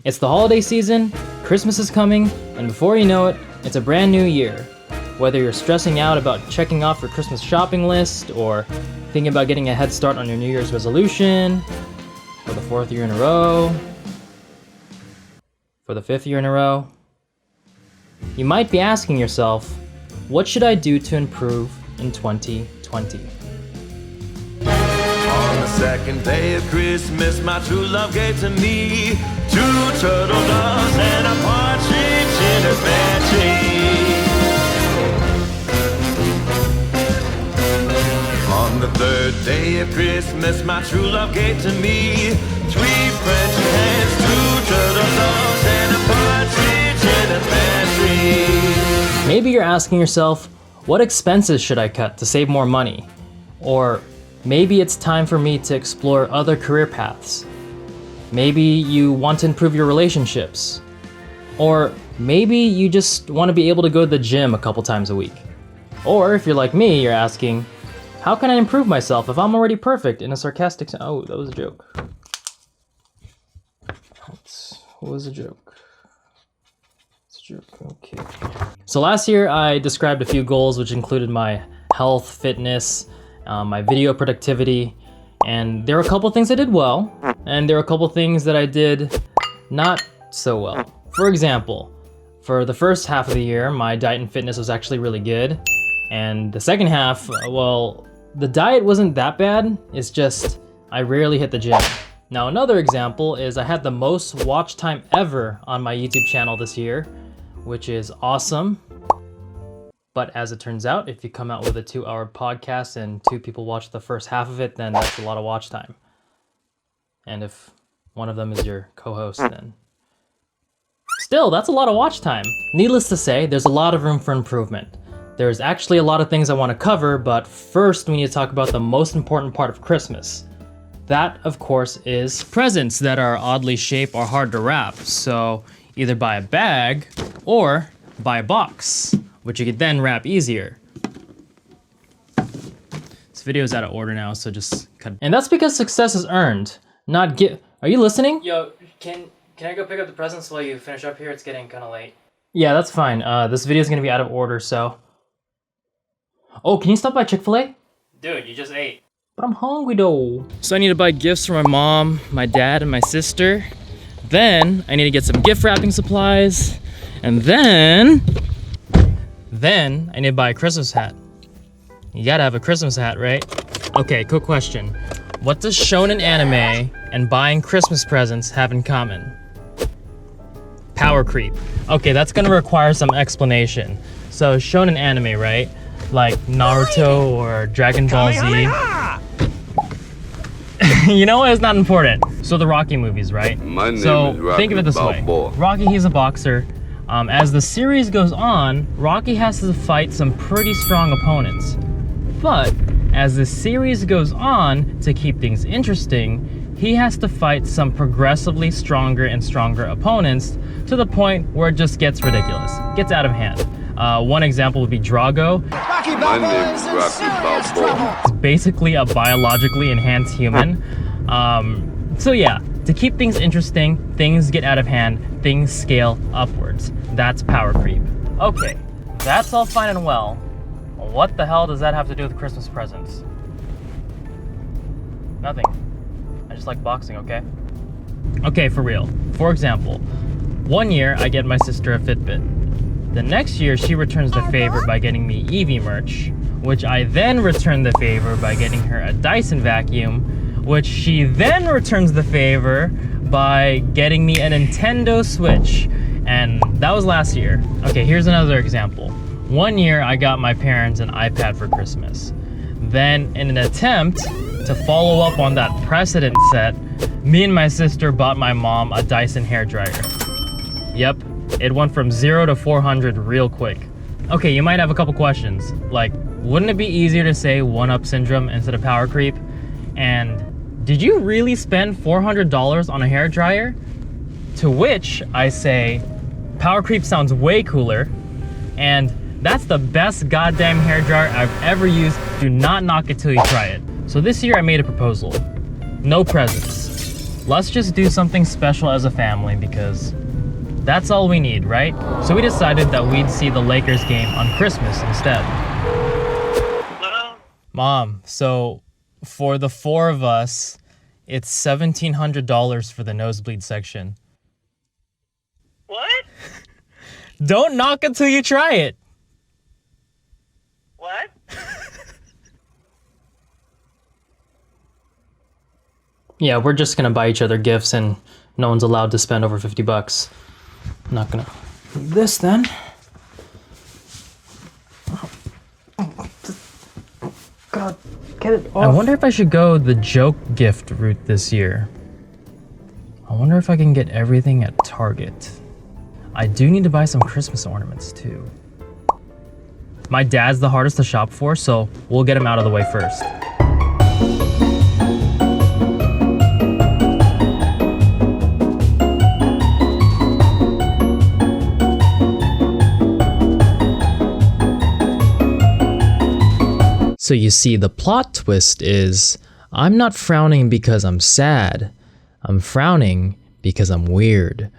It's the holiday season, Christmas is coming, and before you know it, it's a brand new year. Whether you're stressing out about checking off your Christmas shopping list, or thinking about getting a head start on your New Year's resolution, for the 4th year in a row, for the 5th year in a row, you might be asking yourself, what should I do to improve in 2020? On the second day of Christmas, my true love gave to me 2 turtle doves and a partridge in a pear tree. On the 3rd day of Christmas, my true love gave to me 3 French hens, 2 turtle doves and a partridge in a pear tree. Maybe you're asking yourself, what expenses should I cut to save more money? Or maybe it's time for me to explore other career paths. Maybe you want to improve your relationships. Or maybe you just want to be able to go to the gym a couple times a week. Or if you're like me, you're asking, how can I improve myself if I'm already perfect? In a sarcastic sense. Oh, that was a joke. What was a joke? It's a joke, okay. So last year I described a few goals which included my health, fitness, my video productivity, and there were a couple things I did well, and there were a couple things that I did not so well. For example, for the first half of the year, my diet and fitness was actually really good, and the second half, well, the diet wasn't that bad, it's just I rarely hit the gym. Now another example is I had the most watch time ever on my YouTube channel this year, which is awesome. But as it turns out, if you come out with a 2-hour podcast and 2 people watch the first half of it, then that's a lot of watch time. And if one of them is your co-host, then still, that's a lot of watch time. Needless to say, there's a lot of room for improvement. There's actually a lot of things I want to cover, but first we need to talk about the most important part of Christmas. That, of course, is presents that are oddly shaped or hard to wrap. So either buy a bag or buy a box, which you could then wrap easier. This video is out of order now, so just cut it. And that's because success is earned, not Are you listening? Yo, can I go pick up the presents while you finish up here? It's getting kind of late. Yeah, that's fine. This video is gonna be out of order, so. Oh, can you stop by Chick-fil-A? Dude, you just ate. But I'm hungry though. So I need to buy gifts for my mom, my dad, and my sister. Then I need to get some gift wrapping supplies. And then I need to buy a Christmas hat. You gotta have a Christmas hat, right? Okay, quick question. What does shonen anime and buying Christmas presents have in common? Power creep. Okay, that's gonna require some explanation. So shonen anime, right? Like Naruto or Dragon Ball Z. You know what? It's not important. So the Rocky movies, right? My name is think of it this way. Rocky, he's a boxer. As the series goes on, Rocky has to fight some pretty strong opponents. But as the series goes on, to keep things interesting, he has to fight some progressively stronger and stronger opponents to the point where it just gets ridiculous, gets out of hand. One example would be Drago. My name is Rocky Balboa. He's basically a biologically enhanced human. So yeah, to keep things interesting, things get out of hand, things scale upwards. That's power creep. Okay, that's all fine and well. What the hell does that have to do with Christmas presents? Nothing. I just like boxing, okay? Okay, for real. For example, one year I get my sister a Fitbit. The next year she returns the favor by getting me Eevee merch, which I then return the favor by getting her a Dyson vacuum, which she then returns the favor by getting me a Nintendo Switch. And that was last year. Okay, here's another example. One year I got my parents an iPad for Christmas. Then in an attempt to follow up on that precedent set, me and my sister bought my mom a Dyson hairdryer. Yep, it went from 0 to 400 real quick. Okay, you might have a couple questions, like, wouldn't it be easier to say one-up syndrome instead of power creep? And did you really spend $400 on a hairdryer? To which I say, power creep sounds way cooler, and that's the best goddamn hairdryer I've ever used. Do not knock it till you try it. So this year I made a proposal. No presents. let's just do something special as a family because that's all we need, right? So we decided that we'd see the Lakers game on Christmas instead. Hello? Mom, so for the 4 of us, it's $1,700 for the nosebleed section. What? Don't knock until you try it. What? Yeah, we're just gonna buy each other gifts and no one's allowed to spend over 50 bucks. I'm not gonna do this then. God, get it off. I wonder if I should go the joke gift route this year. I wonder if I can get everything at Target. I do need to buy some Christmas ornaments too. My dad's the hardest to shop for, so we'll get him out of the way first. So you see, the plot twist is, I'm not frowning because I'm sad. I'm frowning because I'm weird.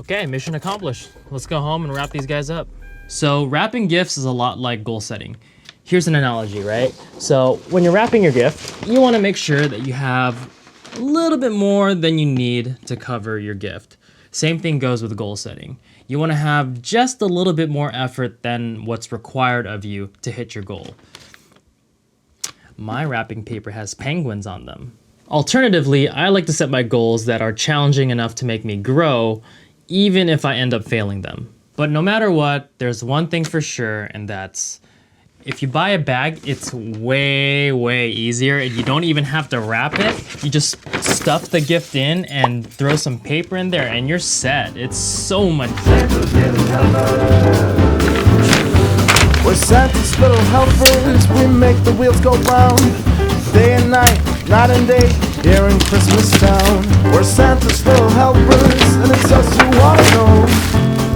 Okay, mission accomplished. Let's go home and wrap these guys up. So wrapping gifts is a lot like goal setting. Here's an analogy, right? So when you're wrapping your gift, you want to make sure that you have a little bit more than you need to cover your gift. Same thing goes with goal setting. You want to have just a little bit more effort than what's required of you to hit your goal. My wrapping paper has penguins on them. Alternatively, I like to set my goals that are challenging enough to make me grow, even if I end up failing them. But no matter what, there's one thing for sure, and that's if you buy a bag, it's way, way easier and you don't even have to wrap it. You just stuff the gift in and throw some paper in there and you're set. It's so much better. We're Santa's little helpers, we make the wheels go round. Day and night and day, here in Christmas town. We're Santa's little helpers, and it's us you wanna know.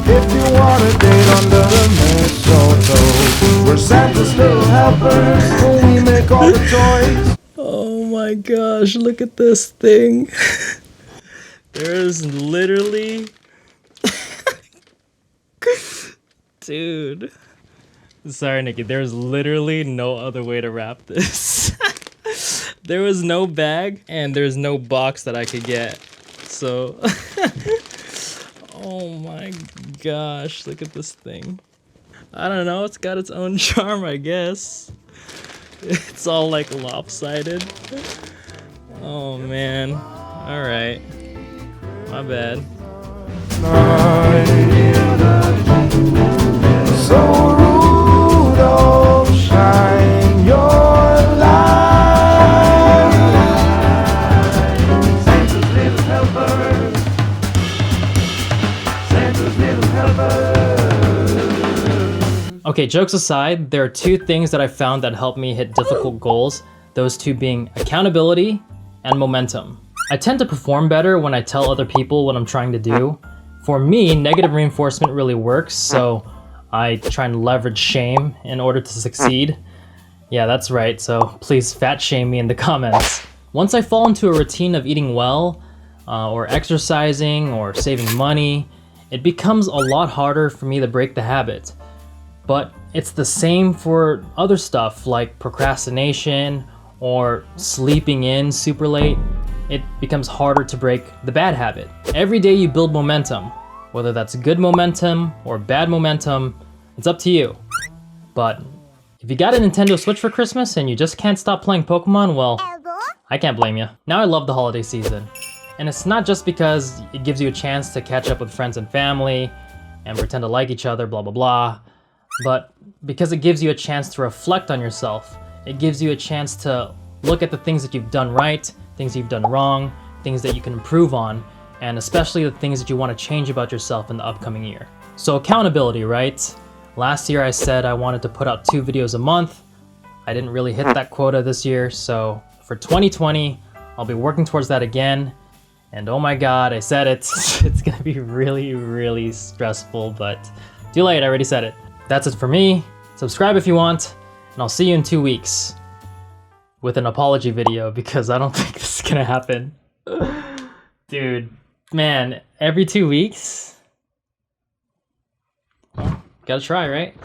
If you want a date under the mistletoe, we're Santa's little helpers, we make all the toys. Oh my gosh, look at this thing. There's literally... Dude. Sorry, Nikki, there's literally no other way to wrap this. There was no bag and there's no box that I could get. So... Oh my gosh, look at this thing. I don't know, it's got its own charm, I guess. It's all like lopsided. Oh man. Alright. My bad. So Rudolph, shine your light. Santa's little helper. Santa's little helper. Okay, jokes aside, there are 2 things that I found that help me hit difficult goals, those 2 being accountability and momentum. I tend to perform better when I tell other people what I'm trying to do. For me, negative reinforcement really works, so I try and leverage shame in order to succeed. Yeah, that's right, so please fat shame me in the comments. Once I fall into a routine of eating well, or exercising, or saving money, it becomes a lot harder for me to break the habit. But it's the same for other stuff like procrastination or sleeping in super late. It becomes harder to break the bad habit. Every day you build momentum, whether that's good momentum or bad momentum, it's up to you. But if you got a Nintendo Switch for Christmas and you just can't stop playing Pokemon, well, I can't blame you. Now I love the holiday season. And it's not just because it gives you a chance to catch up with friends and family and pretend to like each other, blah, blah, blah, but because it gives you a chance to reflect on yourself. It gives you a chance to look at the things that you've done right, things you've done wrong, things that you can improve on, and especially the things that you want to change about yourself in the upcoming year. So accountability, right? Last year I said I wanted to put out 2 videos a month. I didn't really hit that quota this year, so for 2020, I'll be working towards that again. And oh my god, I said it. It's gonna be really, really stressful, but too late, I already said it. That's it for me. Subscribe if you want, And I'll see you in 2 weeks with an apology video because I don't think this is gonna happen. Dude, man, every 2 weeks? Well, gotta try, right?